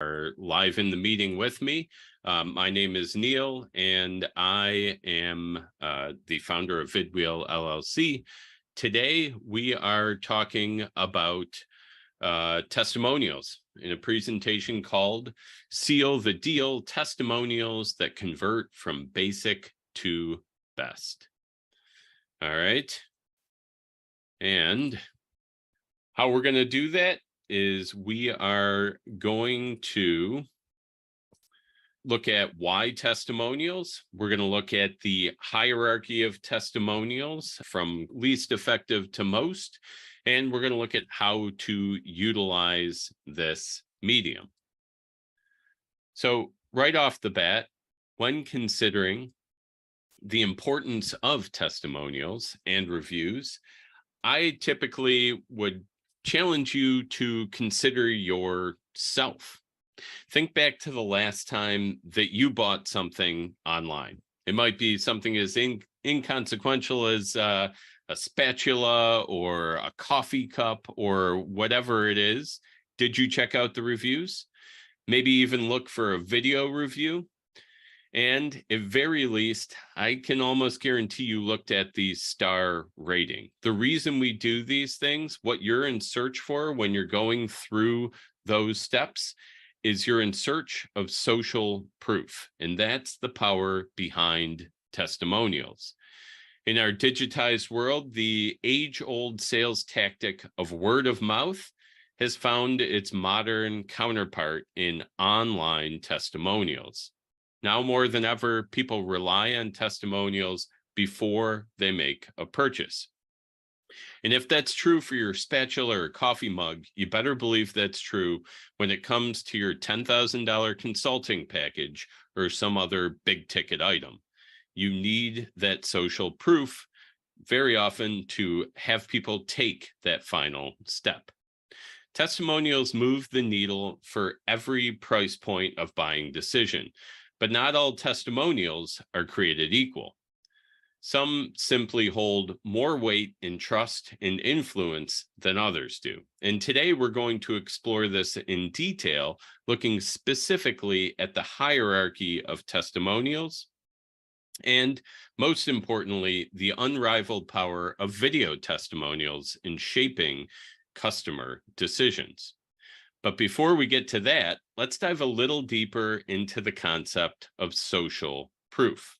are live in the meeting with me. My name is Neil, and I am the founder of VidWheel LLC. Today, we are talking about testimonials in a presentation called Seal the Deal, Testimonials that Convert from Basic to Best. All right. And how we're going to do that is we are going to look at why testimonials. We're going to look at the hierarchy of testimonials from least effective to most, and we're going to look at how to utilize this medium. So right off the bat, when considering the importance of testimonials and reviews, I typically would challenge you to consider yourself. Think back to the last time that you bought something online. It might be something as inconsequential as a spatula or a coffee cup or whatever it is. Did you check out the reviews? Maybe even look for a video review. And at very least, I can almost guarantee you looked at the star rating. The reason we do these things, what you're in search for when you're going through those steps, is you're in search of social proof. And that's the power behind testimonials. In our digitized world, the age-old sales tactic of word of mouth has found its modern counterpart in online testimonials. Now more than ever, people rely on testimonials before they make a purchase. And if that's true for your spatula or coffee mug, you better believe that's true when it comes to your $10,000 consulting package or some other big ticket item. You need that social proof very often to have people take that final step. Testimonials move the needle for every price point of buying decision. But not all testimonials are created equal. Some simply hold more weight in trust and influence than others do. And today we're going to explore this in detail, looking specifically at the hierarchy of testimonials, and most importantly, the unrivaled power of video testimonials in shaping customer decisions. But before we get to that, let's dive a little deeper into the concept of social proof.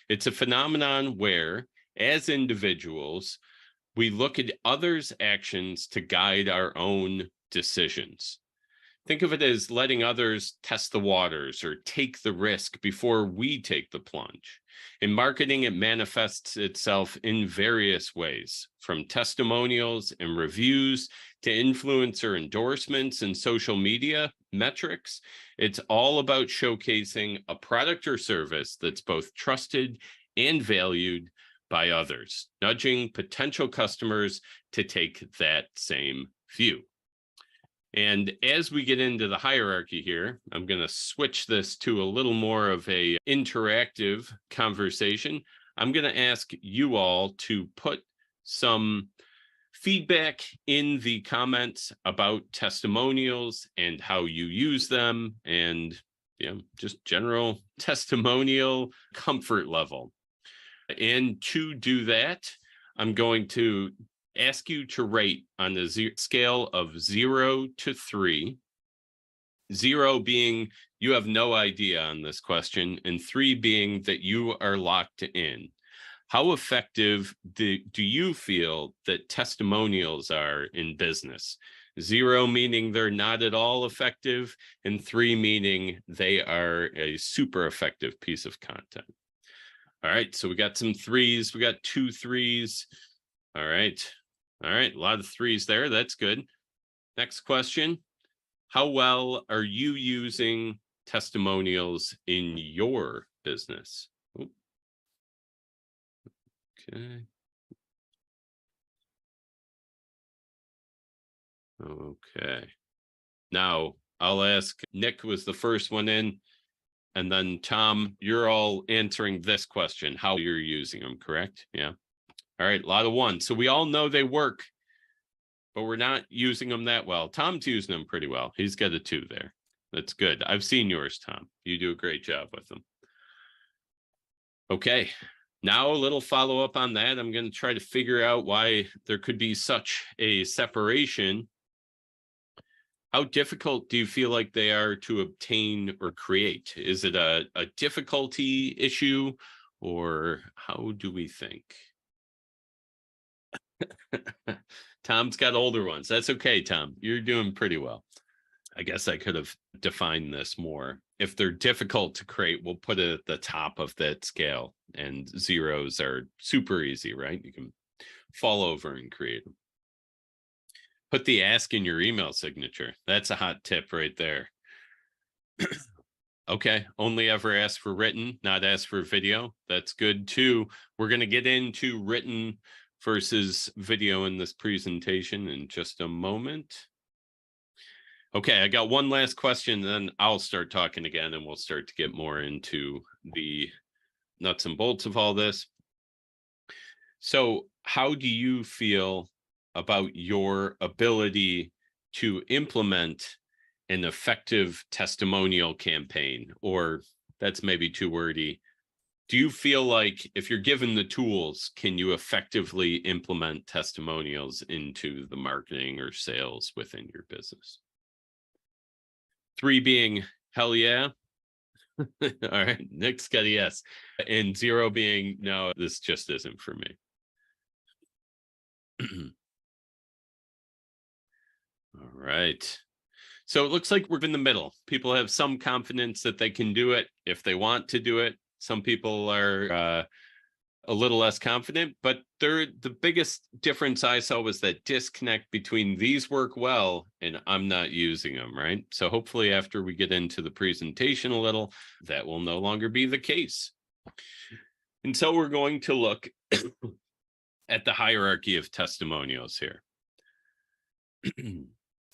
It's a phenomenon where, as individuals, we look at others' actions to guide our own decisions. Think of it as letting others test the waters or take the risk before we take the plunge. In marketing, it manifests itself in various ways, from testimonials and reviews to influencer endorsements and social media metrics. It's all about showcasing a product or service that's both trusted and valued by others, nudging potential customers to take that same view. And as we get into the hierarchy here, I'm going to switch this to a little more of a interactive conversation. I'm going to ask you all to put some feedback in the comments about testimonials and how you use them and just general testimonial comfort level. And to do that, I'm going to ask you to rate on the scale of 0 to 3, 0 being you have no idea on this question, and 3 being that you are locked in. How effective do you feel that testimonials are in business? 0 meaning they're not at all effective, and 3 meaning they are a super effective piece of content. All right, so we got some 3s. We got 2 3s. All right, a lot of 3s there. That's good. Next question. How well are you using testimonials in your business? Ooh. Okay. Now, I'll ask, Nick was the first one in, and then Tom, you're all answering this question, how you're using them, correct? Yeah. All right, a lot of 1s. So we all know they work, but we're not using them that well. Tom's using them pretty well. He's got a 2 there. That's good. I've seen yours, Tom. You do a great job with them. Okay. Now a little follow-up on that. I'm going to try to figure out why there could be such a separation. How difficult do you feel like they are to obtain or create? Is it a difficulty issue, or how do we think? Tom's got older ones. That's okay, Tom. You're doing pretty well. I guess I could have defined this more. If they're difficult to create, we'll put it at the top of that scale, and zeros are super easy, right? You can fall over and create them. Put the ask in your email signature. That's a hot tip right there. Okay, only ever ask for written, not ask for video. That's good too. We're going to get into written versus video in this presentation in just a moment. Okay, I got one last question, then I'll start talking again, and we'll start to get more into the nuts and bolts of all this. So, how do you feel about your ability to implement an effective testimonial campaign? Or that's maybe too wordy. Do you feel like if you're given the tools, can you effectively implement testimonials into the marketing or sales within your business? 3 being hell yeah. All right, Nick's got a yes. And 0 being no, this just isn't for me. All right. So it looks like we're in the middle. People have some confidence that they can do it if they want to do it. Some people are a little less confident, but the biggest difference I saw was that disconnect between these work well and I'm not using them, right? So hopefully after we get into the presentation a little, that will no longer be the case. And so we're going to look at the hierarchy of testimonials here.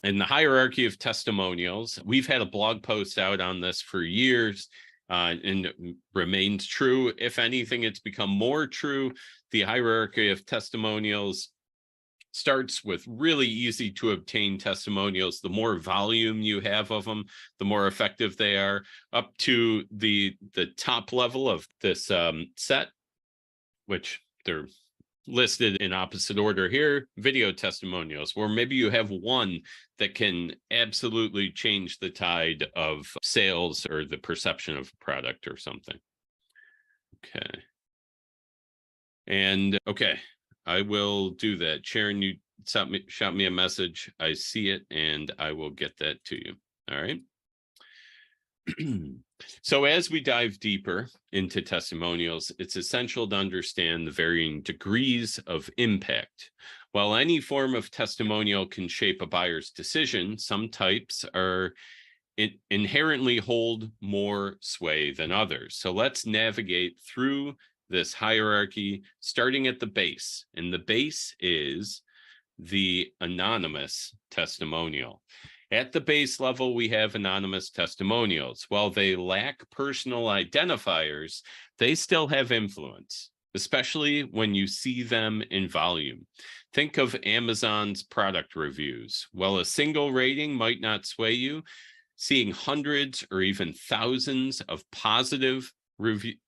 In the hierarchy of testimonials, we've had a blog post out on this for years, and it remains true. If anything, it's become more true. The hierarchy of testimonials starts with really easy to obtain testimonials. The more volume you have of them, the more effective they are, up to the top level of this set, which they're listed in opposite order here, video testimonials, where maybe you have one that can absolutely change the tide of sales or the perception of a product or something. Okay. And okay, I will do that. Sharon, you shot me a message. I see it and I will get that to you. All right. So as we dive deeper into testimonials, it's essential to understand the varying degrees of impact. While any form of testimonial can shape a buyer's decision, some types are inherently hold more sway than others. So let's navigate through this hierarchy, starting at the base. And the base is the anonymous testimonial. At the base level, we have anonymous testimonials. While they lack personal identifiers, they still have influence, especially when you see them in volume. Think of Amazon's product reviews. While a single rating might not sway you, seeing hundreds or even thousands of positive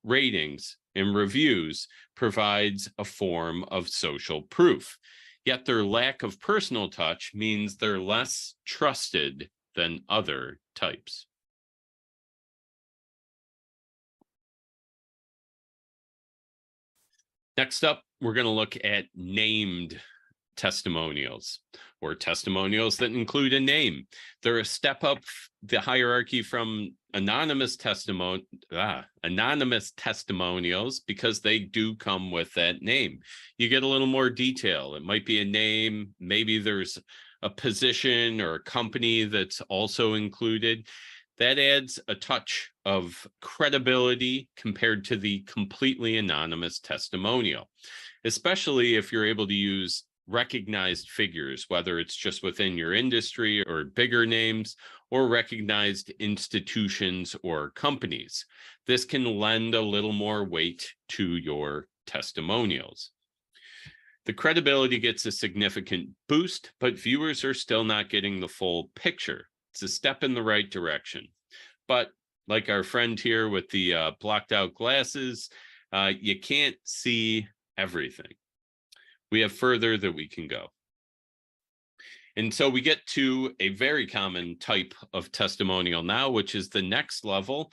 ratings and reviews provides a form of social proof. Yet their lack of personal touch means they're less trusted than other types. Next up, we're going to look at named testimonials, or testimonials that include a name. They're a step up the hierarchy from anonymous testimonials because they do come with that name. You get a little more detail. It might be a name, maybe there's a position or a company that's also included. That adds a touch of credibility compared to the completely anonymous testimonial, especially if you're able to use recognized figures, whether it's just within your industry or bigger names, or recognized institutions or companies. This can lend a little more weight to your testimonials. The credibility gets a significant boost, but viewers are still not getting the full picture. It's a step in the right direction. But like our friend here with the blocked out glasses, you can't see everything. We have further that we can go. And so we get to a very common type of testimonial now, which is the next level.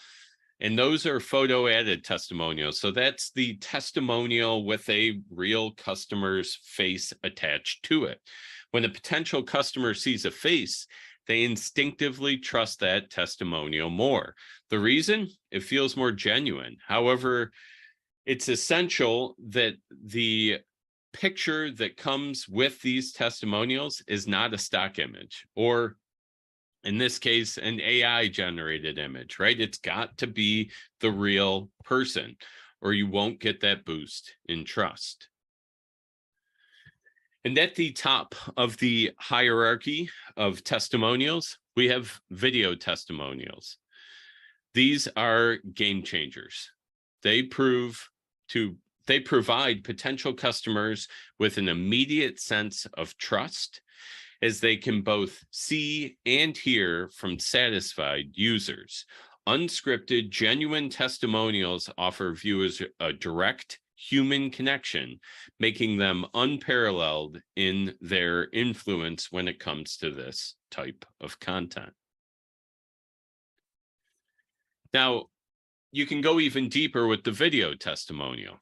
And those are photo added testimonials. So that's the testimonial with a real customer's face attached to it. When a potential customer sees a face, they instinctively trust that testimonial more. The reason? It feels more genuine. However, it's essential that the picture that comes with these testimonials is not a stock image, or in this case, an AI generated image, right? It's got to be the real person, or you won't get that boost in trust. And at the top of the hierarchy of testimonials, we have video testimonials. These are game changers. They provide potential customers with an immediate sense of trust, as they can both see and hear from satisfied users. Unscripted, genuine testimonials offer viewers a direct human connection, making them unparalleled in their influence when it comes to this type of content. Now, you can go even deeper with the video testimonial.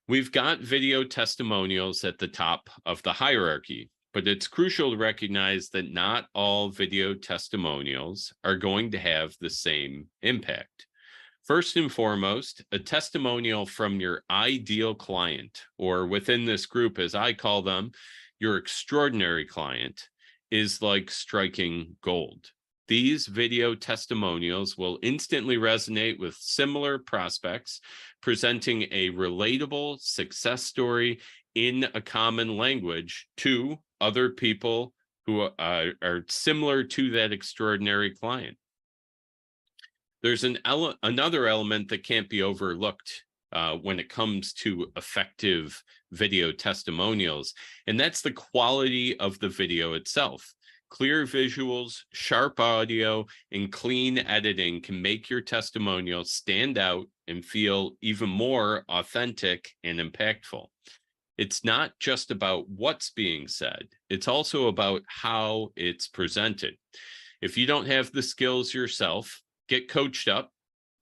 We've got video testimonials at the top of the hierarchy, but it's crucial to recognize that not all video testimonials are going to have the same impact. First and foremost, a testimonial from your ideal client, or within this group, as I call them, your extraordinary client, is like striking gold. These video testimonials will instantly resonate with similar prospects, presenting a relatable success story in a common language to other people who are similar to that extraordinary client. There's another element that can't be overlooked when it comes to effective video testimonials, and that's the quality of the video itself. Clear visuals, sharp audio, and clean editing can make your testimonial stand out and feel even more authentic and impactful. It's not just about what's being said, it's also about how it's presented. If you don't have the skills yourself, get coached up,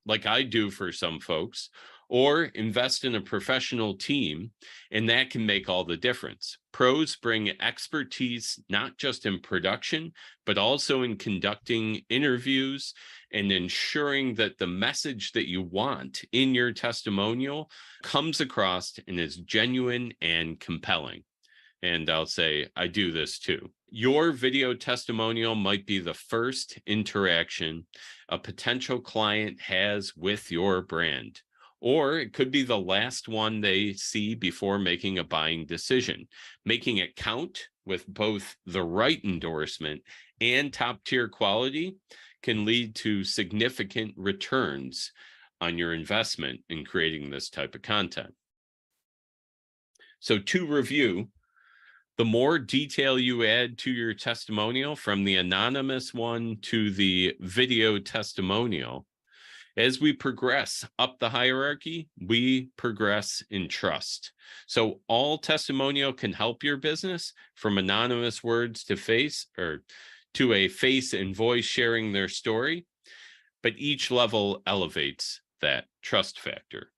like I do for some folks, or invest in a professional team, and that can make all the difference. Pros bring expertise not just in production, but also in conducting interviews and ensuring that the message that you want in your testimonial comes across and is genuine and compelling. And I'll say, I do this too. Your video testimonial might be the first interaction a potential client has with your brand, or it could be the last one they see before making a buying decision. Making it count with both the right endorsement and top-tier quality can lead to significant returns on your investment in creating this type of content. So to review, the more detail you add to your testimonial, from the anonymous one to the video testimonial, as we progress up the hierarchy, we progress in trust. So all testimonial can help your business, from anonymous words to face, or to a face and voice sharing their story, but each level elevates that trust factor.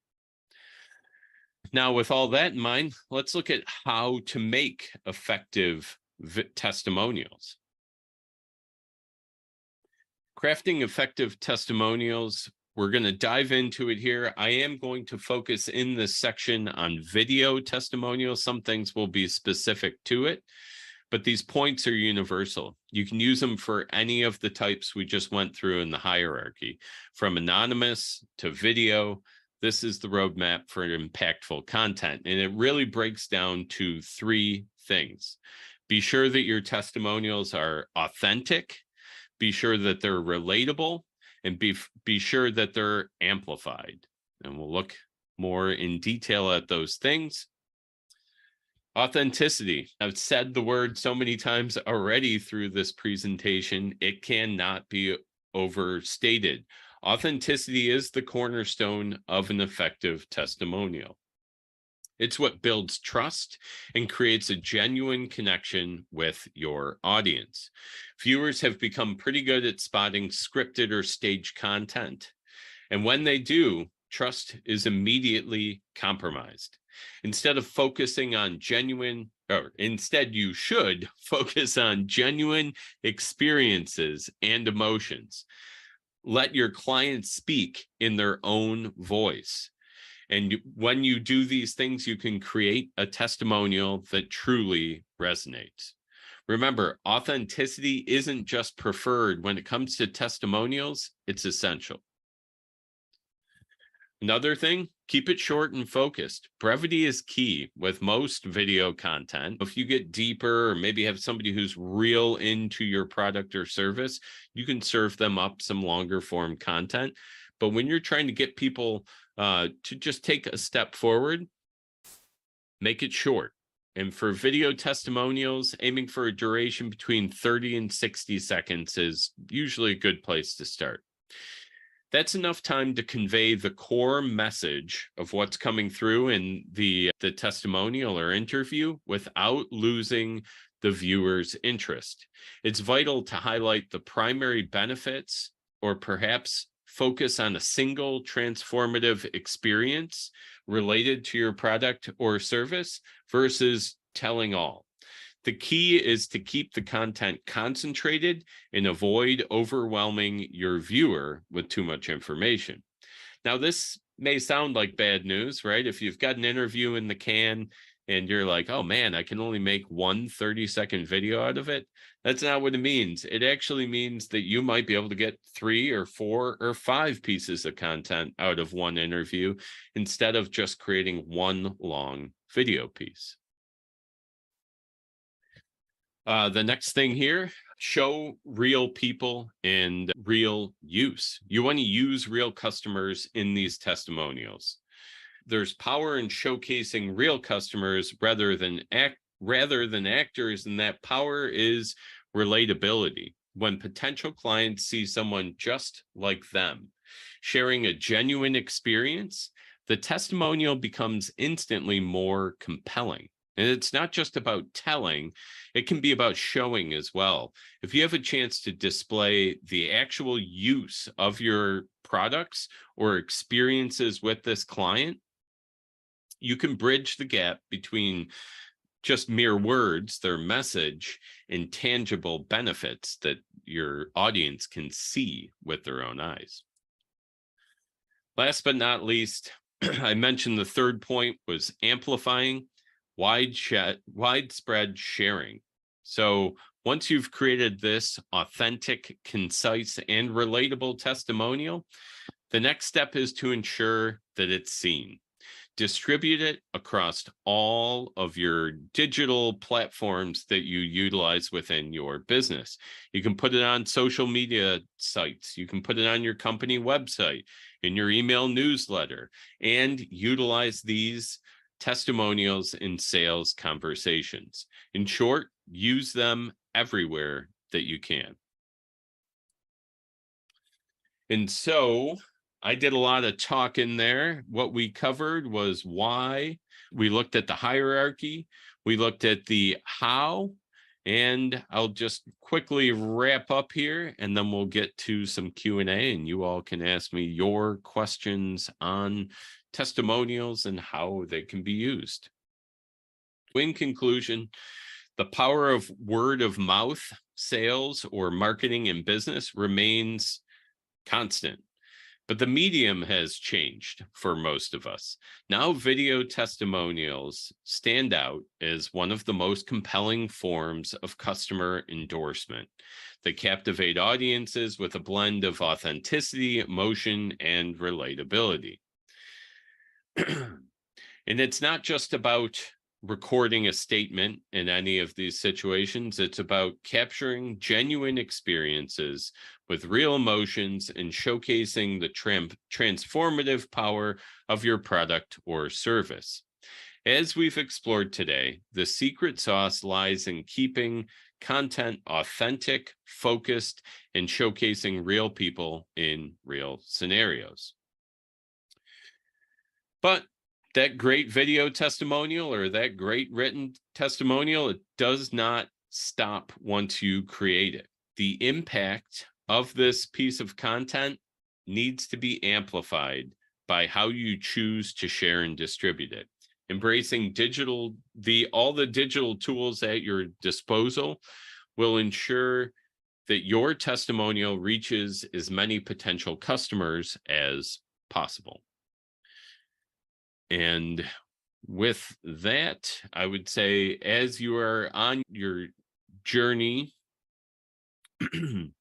Now, with all that in mind, let's look at how to make effective testimonials. Crafting effective testimonials, we're going to dive into it here. I am going to focus in this section on video testimonials. Some things will be specific to it, but these points are universal. You can use them for any of the types we just went through in the hierarchy, from anonymous to video. This is the roadmap for impactful content, and it really breaks down to three things. Be sure that your testimonials are authentic, be sure that they're relatable, and be sure that they're amplified. And we'll look more in detail at those things. Authenticity. I've said the word so many times already through this presentation, it cannot be overstated. Authenticity is the cornerstone of an effective testimonial. It's what builds trust and creates a genuine connection with your audience. Viewers have become pretty good at spotting scripted or staged content. And when they do, trust is immediately compromised. Instead, you should focus on genuine experiences and emotions. Let your clients speak in their own voice. And when you do these things, you can create a testimonial that truly resonates. Remember, authenticity isn't just preferred. When it comes to testimonials, it's essential. Another thing, keep it short and focused. Brevity is key with most video content. If you get deeper or maybe have somebody who's real into your product or service, you can serve them up some longer form content. But when you're trying to get people to just take a step forward, make it short. And for video testimonials, aiming for a duration between 30 and 60 seconds is usually a good place to start. That's enough time to convey the core message of what's coming through in the testimonial or interview without losing the viewer's interest. It's vital to highlight the primary benefits or perhaps focus on a single transformative experience related to your product or service versus telling all. The key is to keep the content concentrated and avoid overwhelming your viewer with too much information. Now, this may sound like bad news, right? If you've got an interview in the can and you're like, oh man, I can only make one 30-second video out of it. That's not what it means. It actually means that you might be able to get 3 or 4 or 5 pieces of content out of one interview instead of just creating one long video piece. The next thing here, show real people and real use. You want to use real customers in these testimonials. There's power in showcasing real customers rather than actors, and that power is relatability. When potential clients see someone just like them sharing a genuine experience, the testimonial becomes instantly more compelling. And it's not just about telling, it can be about showing as well. If you have a chance to display the actual use of your products or experiences with this client, you can bridge the gap between just mere words, their message, and tangible benefits that your audience can see with their own eyes. Last but not least, I mentioned the third point was amplifying widespread sharing. So once you've created this authentic, concise, and relatable testimonial, the next step is to ensure that it's seen. Distribute it across all of your digital platforms that you utilize within your business. You can put it on social media sites. You can put it on your company website, in your email newsletter, and utilize these testimonials in sales conversations. In short, use them everywhere that you can. And so I did a lot of talk in there. What we covered was why. We looked at the hierarchy. We looked at the how. And I'll just quickly wrap up here, and then we'll get to some Q&A, and you all can ask me your questions on testimonials and how they can be used. In conclusion, the power of word of mouth sales or marketing in business remains constant, but the medium has changed for most of us. Now, video testimonials stand out as one of the most compelling forms of customer endorsement. They captivate audiences with a blend of authenticity, emotion, and relatability. And it's not just about recording a statement in any of these situations. It's about capturing genuine experiences with real emotions and showcasing the transformative power of your product or service. As we've explored today, the secret sauce lies in keeping content authentic, focused, and showcasing real people in real scenarios. But that great video testimonial or that great written testimonial, it does not stop once you create it. The impact of this piece of content needs to be amplified by how you choose to share and distribute it. Embracing all the digital tools at your disposal will ensure that your testimonial reaches as many potential customers as possible. And with that, I would say, as you are on your journey in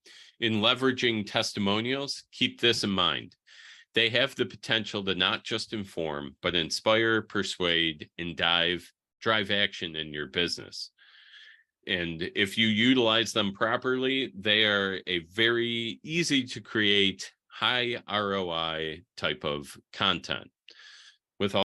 leveraging testimonials, keep this in mind. They have the potential to not just inform, but inspire, persuade, and drive action in your business. And if you utilize them properly, they are a very easy to create, high ROI type of content.